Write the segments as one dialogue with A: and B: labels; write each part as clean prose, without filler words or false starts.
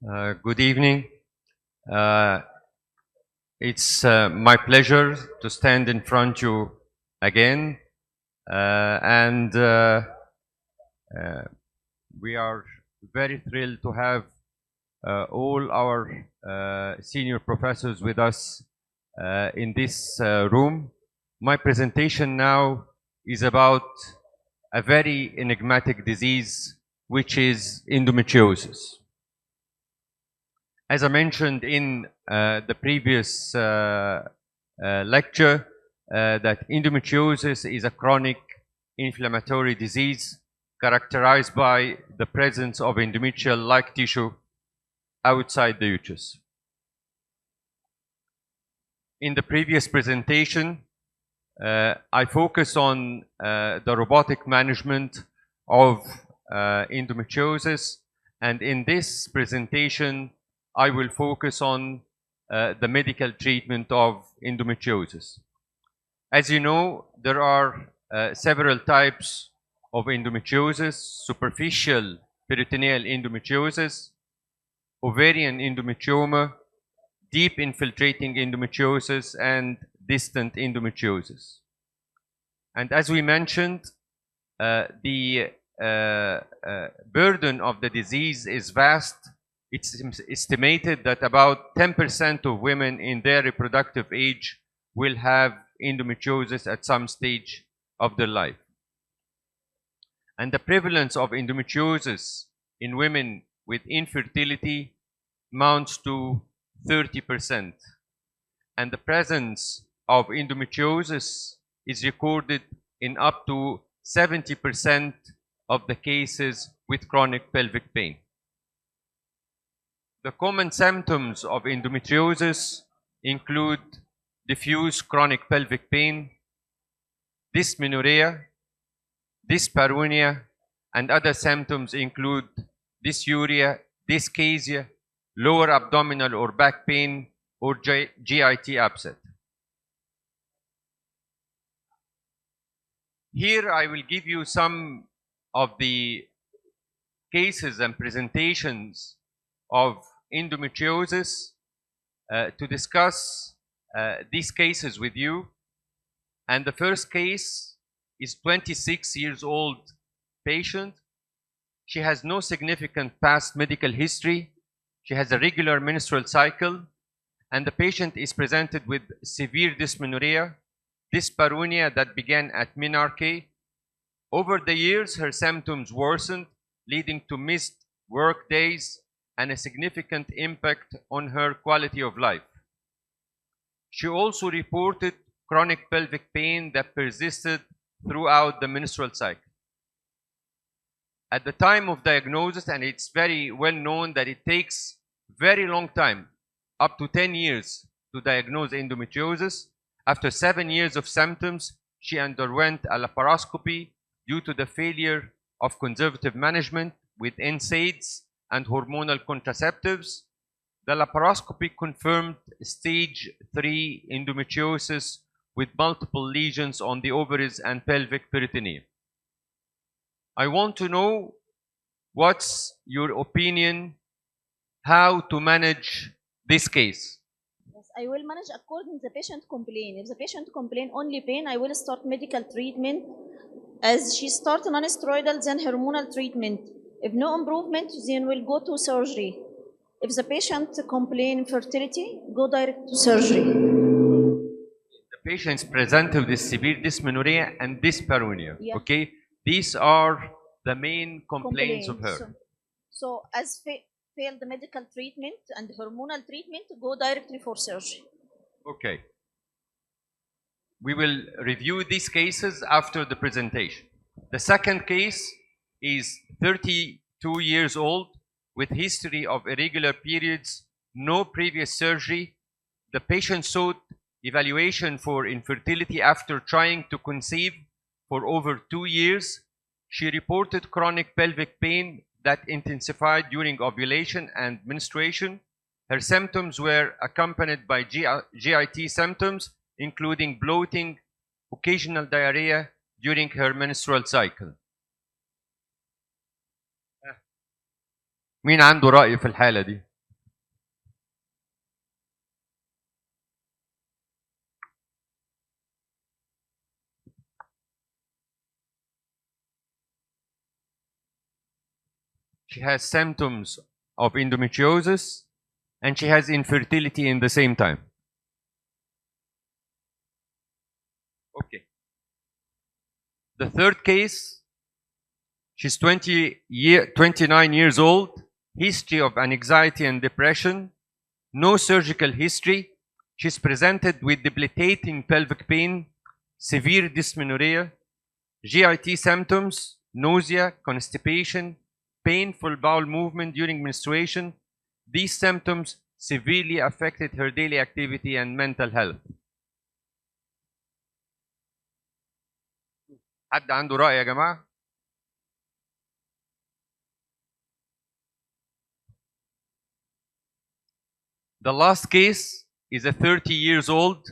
A: Good evening. Uh, it's my pleasure to stand in front of you again, and we are very thrilled to have all our senior professors with us in this room. My presentation now is about a very enigmatic disease, which is endometriosis. As I mentioned in the previous lecture, that endometriosis is a chronic inflammatory disease characterized by the presence of endometrial-like tissue outside the uterus. In the previous presentation, I focused on the robotic management of endometriosis, and in this presentation, I will focus on the medical treatment of endometriosis. As you know, there are several types of endometriosis: superficial peritoneal endometriosis, ovarian endometrioma, deep infiltrating endometriosis, and distant endometriosis. And as we mentioned, the burden of the disease is vast. It's estimated that about 10% of women in their reproductive age will have endometriosis at some stage of their life. And the prevalence of endometriosis in women with infertility amounts to 30%. And the presence of endometriosis is recorded in up to 70% of the cases with chronic pelvic pain. The common symptoms of endometriosis include diffuse chronic pelvic pain, dysmenorrhea, dyspareunia, and other symptoms include dysuria, dyschezia, lower abdominal or back pain, or GIT upset. Here I will give you some of the cases and presentations of endometriosis to discuss these cases with you. And the first case is 26 years old patient. She has no significant past medical history. She has a regular menstrual cycle, and the patient is presented with severe dysmenorrhea, dyspareunia that began at menarche. Over the years, her symptoms worsened, leading to missed work days and a significant impact on her quality of life. She also reported chronic pelvic pain that persisted throughout the menstrual cycle. At the time of diagnosis, and it's very well known that it takes very long time, up to 10 years, to diagnose endometriosis. After 7 years of symptoms, she underwent a laparoscopy due to the failure of conservative management with NSAIDs and hormonal contraceptives. The laparoscopy confirmed stage 3 endometriosis with multiple lesions on the ovaries and pelvic peritoneum. I want to know what's your opinion, how to manage this case.
B: Yes, I will manage according to the patient complaint. If the patient complain only pain, I will start medical treatment. As she starts non-steroidal, then hormonal treatment. If no improvement, then we'll go to surgery. If the patient complain infertility, go direct to surgery.
A: The patients presented with severe dysmenorrhea and dyspareunia.
B: Yeah.
A: Okay, these are the main complaints of her.
B: So as failed the medical treatment and hormonal treatment, go directly for surgery.
A: Okay. We will review these cases after the presentation. The second case is 32 years old with history of irregular periods, no previous surgery. The patient sought evaluation for infertility after trying to conceive for over 2 years. She reported chronic pelvic pain that intensified during ovulation and menstruation. Her symptoms were accompanied by GIT symptoms, including bloating, occasional diarrhea during her menstrual cycle. مين عنده رأي في الحالة دي؟ she has symptoms of endometriosis, and she has infertility in the same time. Okay. The third case, she's 29 years old, history of anxiety and depression, no surgical history. She's presented with debilitating pelvic pain, severe dysmenorrhea, GIT symptoms, nausea, constipation, painful bowel movement during menstruation. These symptoms severely affected her daily activity and mental health. حد عنده رأي يا جماعة؟ The last case is a 30 years old,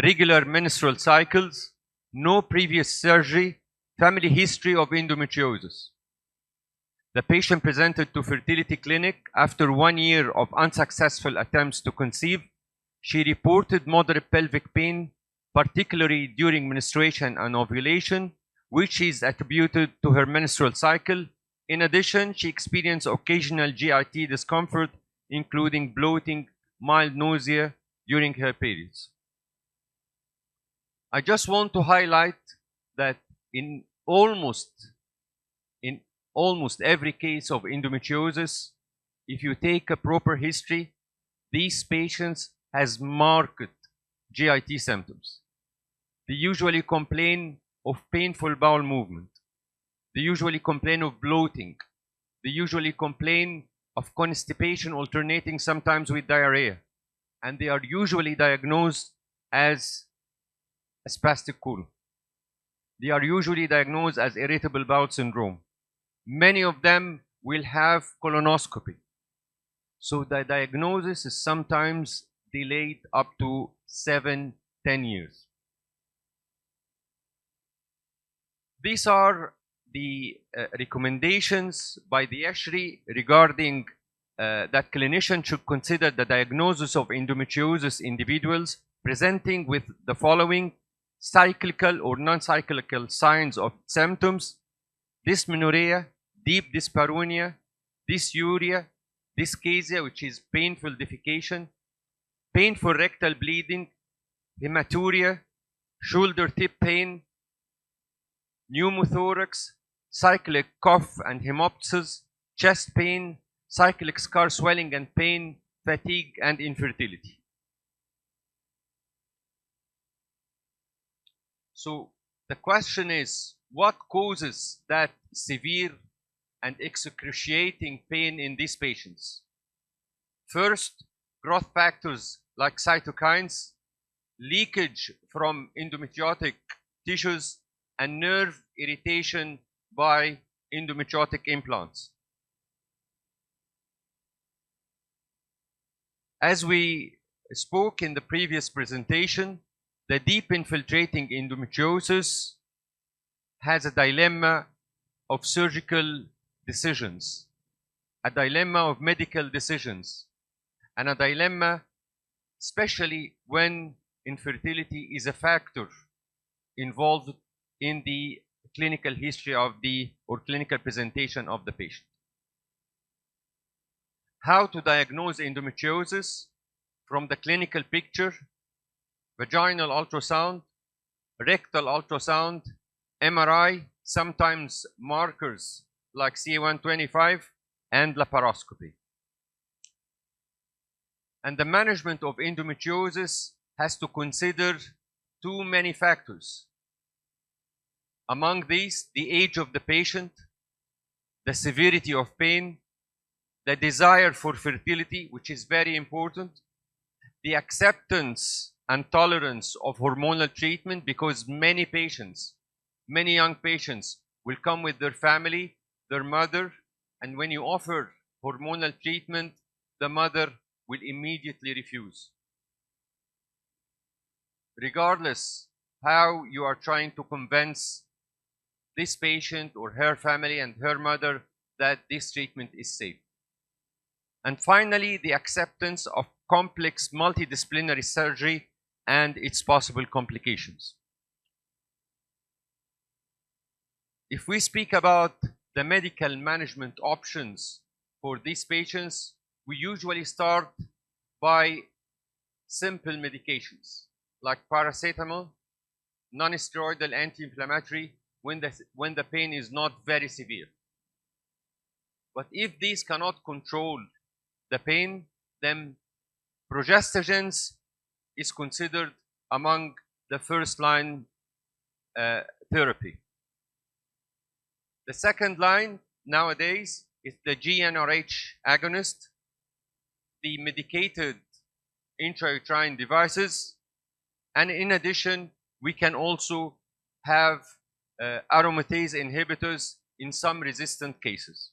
A: regular menstrual cycles, no previous surgery, family history of endometriosis. The patient presented to fertility clinic after 1 year of unsuccessful attempts to conceive. She reported moderate pelvic pain, particularly during menstruation and ovulation, which is attributed to her menstrual cycle. In addition, she experienced occasional GIT discomfort, including bloating, mild nausea during her periods. I just want to highlight that in almost every case of endometriosis, if you take a proper history, these patients has marked GIT symptoms. They usually complain of painful bowel movement. They usually complain of bloating. They usually complain of constipation alternating sometimes with diarrhea. And they are usually diagnosed as a spastic colon. They are usually diagnosed as irritable bowel syndrome. Many of them will have colonoscopy. So the diagnosis is sometimes delayed up to 7-10 years. These are the recommendations by the ESHRI regarding that clinicians should consider the diagnosis of endometriosis individuals presenting with the following cyclical or non-cyclical signs of symptoms: dysmenorrhea, deep dyspareunia, dysuria, dyschezia, which is painful defecation, painful rectal bleeding, hematuria, shoulder tip pain, pneumothorax, cyclic cough and hemoptysis, chest pain, cyclic scar swelling and pain, fatigue, and infertility. So the question is, what causes that severe and excruciating pain in these patients? First, growth factors like cytokines, leakage from endometriotic tissues, and nerve irritation by endometriotic implants. As we spoke in the previous presentation, the deep infiltrating endometriosis has a dilemma of surgical decisions, a dilemma of medical decisions, and a dilemma especially when infertility is a factor involved in the clinical history of the or clinical presentation of the patient. How to diagnose endometriosis from the clinical picture: vaginal ultrasound, rectal ultrasound, MRI, sometimes markers like CA125, and laparoscopy. And the management of endometriosis has to consider too many factors. Among these, the age of the patient, the severity of pain, the desire for fertility, which is very important, the acceptance and tolerance of hormonal treatment, because many patients, many young patients will come with their family, their mother, and when you offer hormonal treatment, the mother will immediately refuse. Regardless how you are trying to convince this patient or her family and her mother that this treatment is safe. And finally, the acceptance of complex multidisciplinary surgery and its possible complications. If we speak about the medical management options for these patients, we usually start by simple medications like paracetamol, non-steroidal anti-inflammatory when the pain is not very severe. But if these cannot control the pain, then progestogens is considered among the first line therapy. The second line nowadays is the GnRH agonist, the medicated intrauterine devices, and in addition, we can also have aromatase inhibitors in some resistant cases.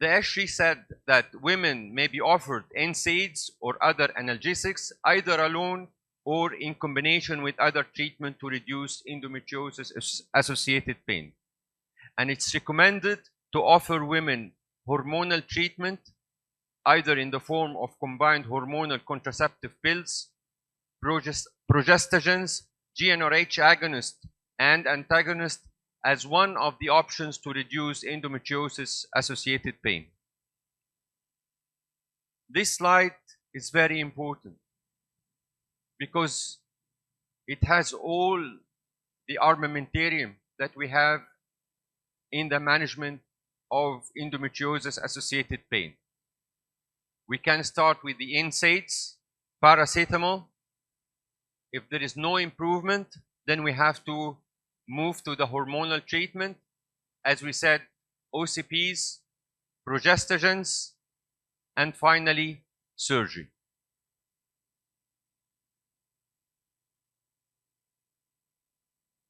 A: The ASHRI said that women may be offered NSAIDs or other analgesics either alone or in combination with other treatment to reduce endometriosis associated pain. And it's recommended to offer women hormonal treatment either in the form of combined hormonal contraceptive pills, progestogens, GnRH agonist and antagonist as one of the options to reduce endometriosis associated pain. This slide is very important because it has all the armamentarium that we have in the management of endometriosis associated pain. We can start with the NSAIDs, paracetamol. If there is no improvement, then we have to move to the hormonal treatment. As we said, OCPs, progestogens, and finally, surgery.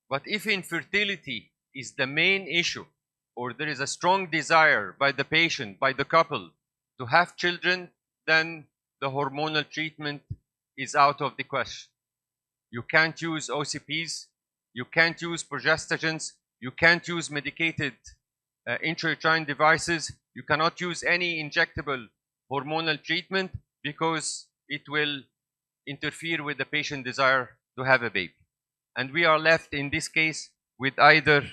A: But if infertility is the main issue, or there is a strong desire by the patient, by the couple, to have children, then the hormonal treatment is out of the question. You can't use OCPs, you can't use progestogens, you can't use medicated intrauterine devices, you cannot use any injectable hormonal treatment because it will interfere with the patient's desire to have a baby. And we are left in this case with either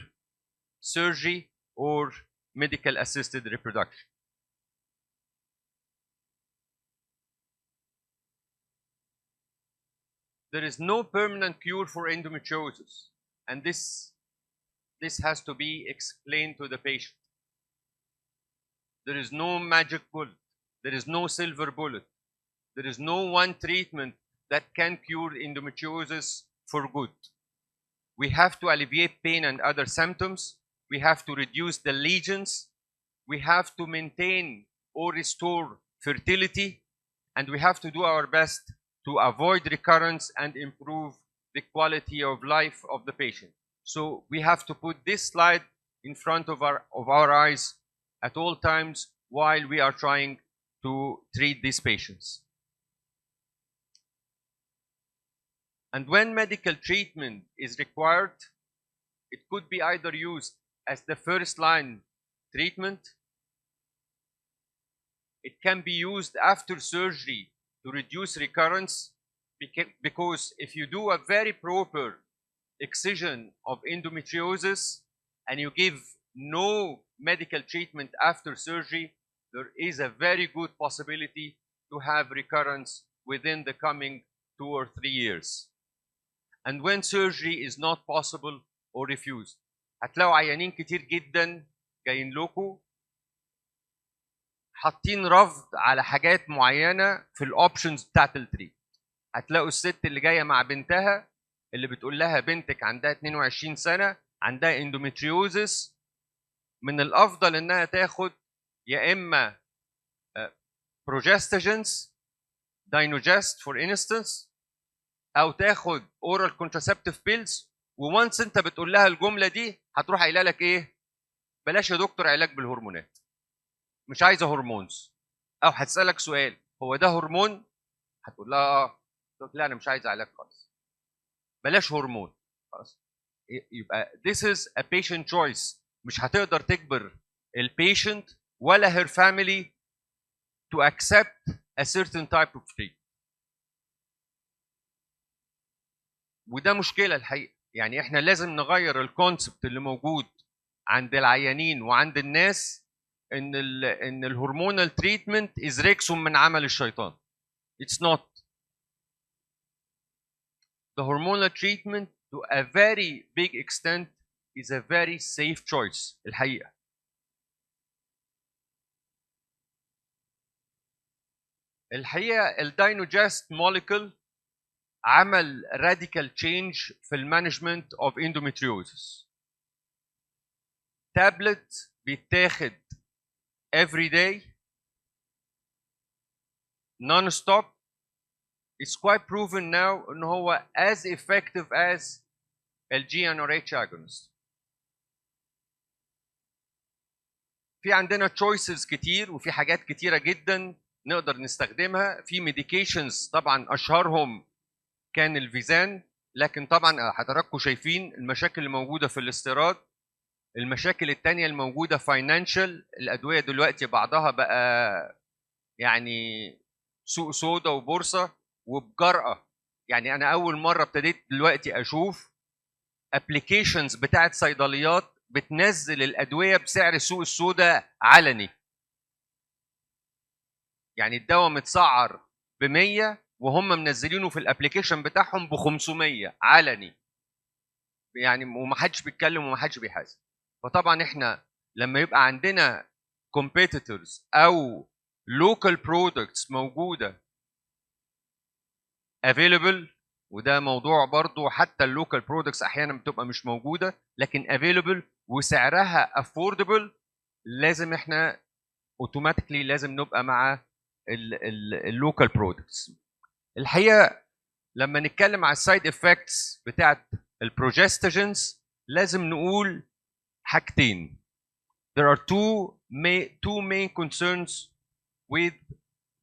A: surgery or medical assisted reproduction. There is no permanent cure for endometriosis, and this has to be explained to the patient. There is no magic bullet, there is no silver bullet, there is no one treatment that can cure endometriosis for good. We have to alleviate pain and other symptoms, we have to reduce the lesions, we have to maintain or restore fertility, and we have to do our best to avoid recurrence and improve the quality of life of the patient. So we have to put this slide in front of our eyes at all times while we are trying to treat these patients. And when medical treatment is required, it could be either used as the first line treatment, it can be used after surgery to reduce recurrence, because if you do a very proper excision of endometriosis and you give no medical treatment after surgery, there is a very good possibility to have recurrence within the coming 2 or 3 years. And when surgery is not possible or refused, هتلاقوا عيانين كتير جدا جايين لكم حاطين رفض على حاجات معينه في الاوبشنز بتاعت التريت. هتلاقوا الست اللي جايه مع بنتها اللي بتقول لها بنتك عندها 22 سنه عندها اندوميتريوزس، من الافضل انها تاخد يا اما بروجستاجينز داينوجست فور انستنس، او تاخد اورال كونتراسبتيف بيلز. وونس انت بتقول لها الجمله دي هتروح قايله لك ايه؟ بلاش يا دكتور علاج بالهرمونات، مش عايزه هرمونز. او هتسالك سؤال هو ده هرمون؟ هتقول لها اه، تقول لا انا مش عايزه علاج خالص، بلاش هرمون خلاص. يبقى this is a patient choice، مش هتقدر تجبر البيشنت ولا her family to accept a certain type of treatment. وده مشكله الحقيقه، يعني احنا لازم نغير الكونسبت اللي موجود عند العيانين وعند الناس ان الهرمونال تريتمنت از ريكسون من عمل الشيطان. It's not. The hormonal treatment to a very big extent is a very safe choice الحقيقة. الحقيقة الداينوجاست molecule عمل radical change في المانجمنت of endometriosis. تابلت بيتاخد every day non-stop. It's quite proven now ان هو as effective as ال GnRH agonist. في عندنا choices كتير وفي حاجات كتيرة جدا نقدر نستخدمها. في medications طبعا اشهرهم كان الفيزان، لكن طبعا حضراتكم شايفين المشاكل اللي موجودة في الاستيراد. المشاكل التانية الموجودة فاينانشال، الأدوية دلوقتي بعضها بقى يعني سوق سودا وبورصة وبجرأة. يعني أنا أول مرة ابتديت دلوقتي أشوف ابلكيشنز بتاعت صيدليات بتنزل الأدوية بسعر سوق السودا علني. يعني الدواء متسعر ب100 وهم منزلينه في الابلكيشن بتاعهم ب500 علني. يعني ومحدش بيتكلم ومحدش بيحاسب. فطبعا احنا لما يبقى عندنا competitors او local products موجوده available، وده موضوع برضو حتى اللوكال برودكتس احيانا بتبقى مش موجوده لكن available وسعرها affordable، لازم احنا اوتوماتيكلي لازم نبقى مع اللوكال برودكتس. الحقيقه لما نتكلم على السايد افكتس بتاعت البروجستاجينز لازم نقول حاجتين. There are two main concerns with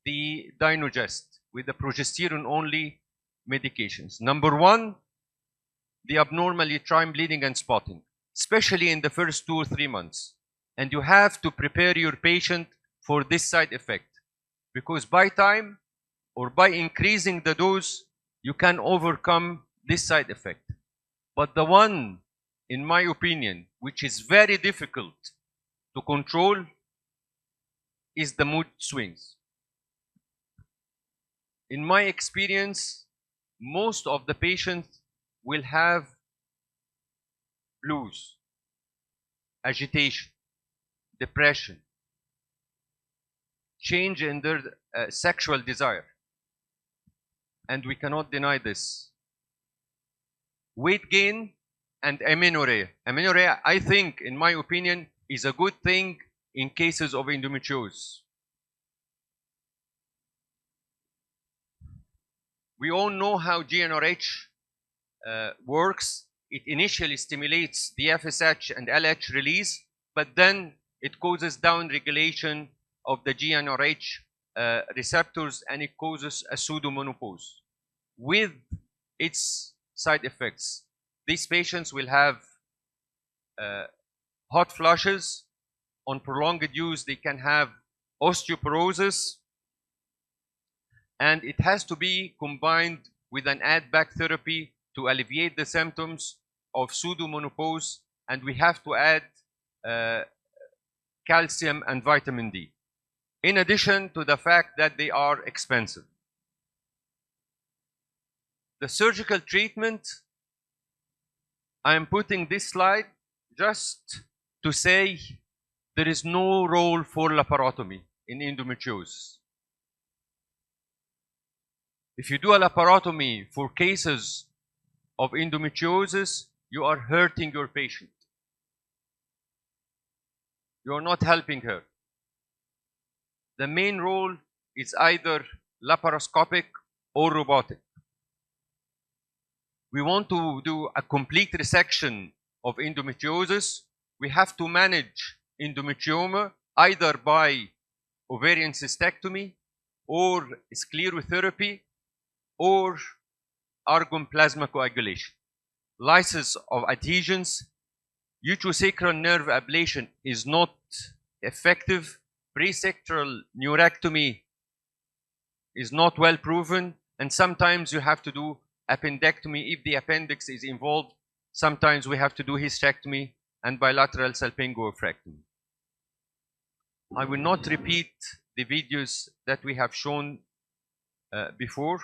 A: the Dynogest, with the progesterone only medications. Number one, the abnormal uterine bleeding and spotting, especially in the first 2 or 3 months. And you have to prepare your patient for this side effect, because by time or by increasing the dose, you can overcome this side effect. But the one, in my opinion, which is very difficult to control is the mood swings. In my experience, most of the patients will have blues, agitation, depression, change in their sexual desire. And we cannot deny this. Weight gain and amenorrhea. Amenorrhea, I think, in my opinion, is a good thing in cases of endometriosis. We all know how GnRH works. It initially stimulates the FSH and LH release, but then it causes down regulation of the GnRH receptors and it causes a pseudomenopause with its side effects. These patients will have hot flushes. On prolonged use, they can have osteoporosis. And it has to be combined with an add-back therapy to alleviate the symptoms of pseudomenopause. And we have to add calcium and vitamin D, in addition to the fact that they are expensive. The surgical treatment, I am putting this slide just to say there is no role for laparotomy in endometriosis. If you do a laparotomy for cases of endometriosis, you are hurting your patient. You are not helping her. The main role is either laparoscopic or robotic. We want to do a complete resection of endometriosis. We have to manage endometrioma either by ovarian cystectomy or sclerotherapy or argon plasma coagulation. Lysis of adhesions, uterosacral nerve ablation is not effective. Presectoral neurectomy is not well proven, and sometimes you have to do appendectomy if the appendix is involved Sometimes we have to do hysterectomy and bilateral salpingo-oophorectomy. I will not repeat the videos that we have shown before.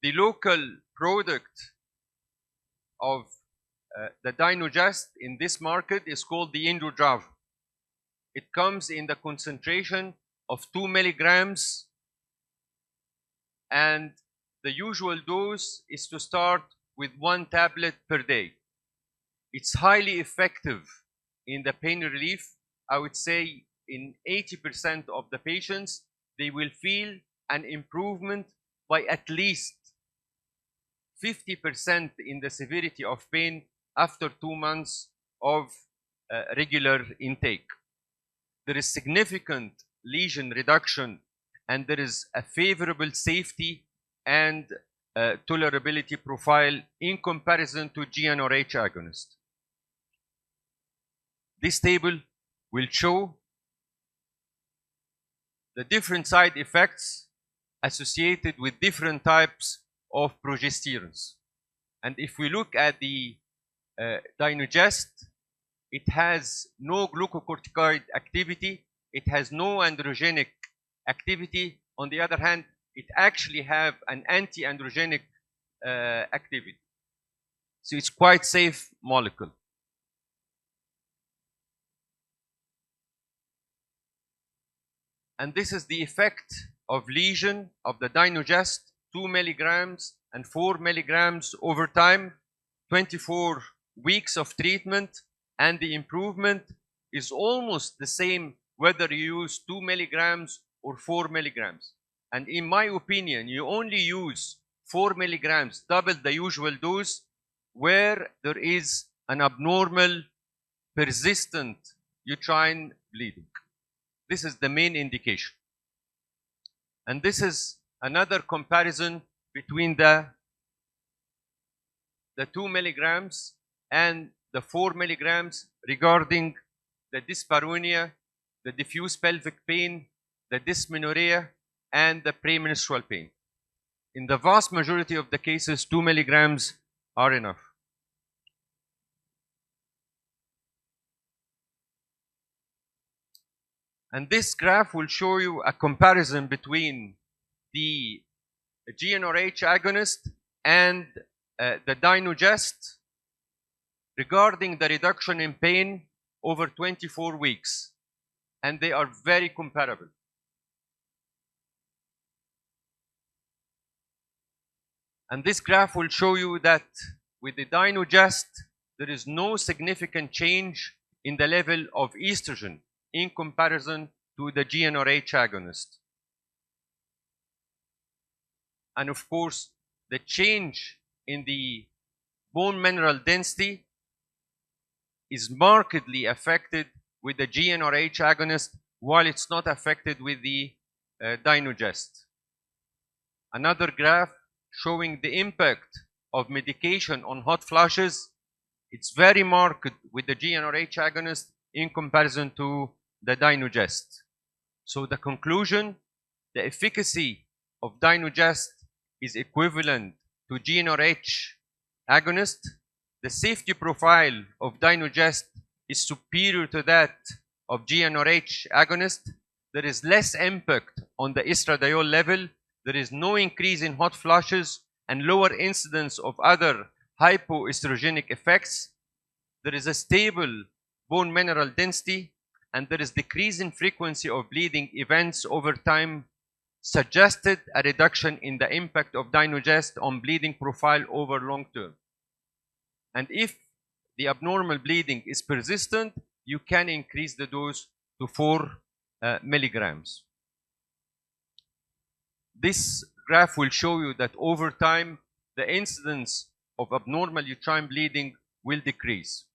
A: The local product of the Dynogest in this market is called the Indodrav. It comes in the concentration of 2 milligrams, and the usual dose is to start with 1 tablet per day. It's highly effective in the pain relief. I would say in 80% of the patients, they will feel an improvement by at least 50% in the severity of pain after 2 months of regular intake. There is significant lesion reduction, and there is a favorable safety and tolerability profile in comparison to GnRH agonist. This table will show the different side effects associated with different types of progesterones. And if we look at the Dynogest, it has no glucocorticoid activity, it has no androgenic activity. On the other hand, it actually have an anti-androgenic activity. So it's quite safe molecule. And this is the effect of lesion of the Dynogest, 2 milligrams and 4 milligrams over time, 24 weeks of treatment, and the improvement is almost the same whether you use 2 milligrams or 4 milligrams. And in my opinion, you only use 4 milligrams, double the usual dose, where there is an abnormal, persistent uterine bleeding. This is the main indication. And this is another comparison between the 2 milligrams and the 4 milligrams regarding the dyspareunia, the diffuse pelvic pain, the dysmenorrhea, and the premenstrual pain. In the vast majority of the cases, 2 milligrams are enough. And this graph will show you a comparison between the GnRH agonist and the Dynogest regarding the reduction in pain over 24 weeks. And they are very comparable. And this graph will show you that with the Dynogest, there is no significant change in the level of estrogen in comparison to the GnRH agonist. And of course, the change in the bone mineral density is markedly affected with the GnRH agonist, while it's not affected with the Dynogest. Another graph showing the impact of medication on hot flushes. It's very marked with the GnRH agonist in comparison to the Dynogest. So the conclusion, the efficacy of Dynogest is equivalent to GnRH agonist. The safety profile of Dynogest is superior to that of GnRH agonist. There is less impact on the estradiol level. There is no increase in hot flushes and lower incidence of other hypoestrogenic effects. There is a stable bone mineral density, and there is decrease in frequency of bleeding events over time, suggested a reduction in the impact of Dynogest on bleeding profile over long term. And if the abnormal bleeding is persistent, you can increase the dose to 4 milligrams. This graph will show you that over time, the incidence of abnormal uterine bleeding will decrease.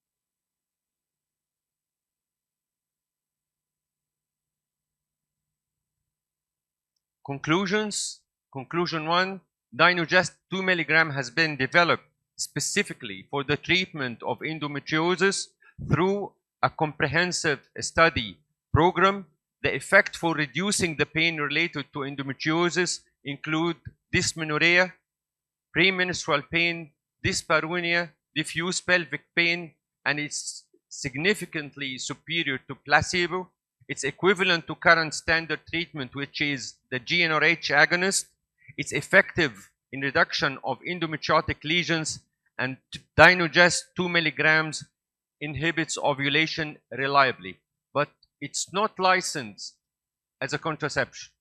A: Conclusions. Conclusion 1, Dynogest 2 milligram has been developed specifically for the treatment of endometriosis through a comprehensive study program. The effect for reducing the pain related to endometriosis include dysmenorrhea, premenstrual pain, dyspareunia, diffuse pelvic pain, and it's significantly superior to placebo. It's equivalent to current standard treatment, which is the GnRH agonist. It's effective in reduction of endometriotic lesions, and Dynogest 2 milligrams inhibits ovulation reliably. But it's not licensed as a contraception.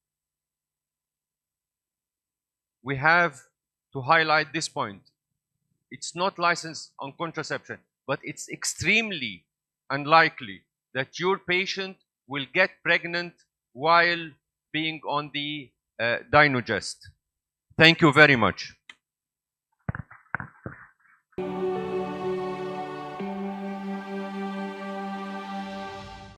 A: We have to highlight this point. It's not licensed on contraception, but it's extremely unlikely that your patient will get pregnant while being on the Dynogest. Thank you very much.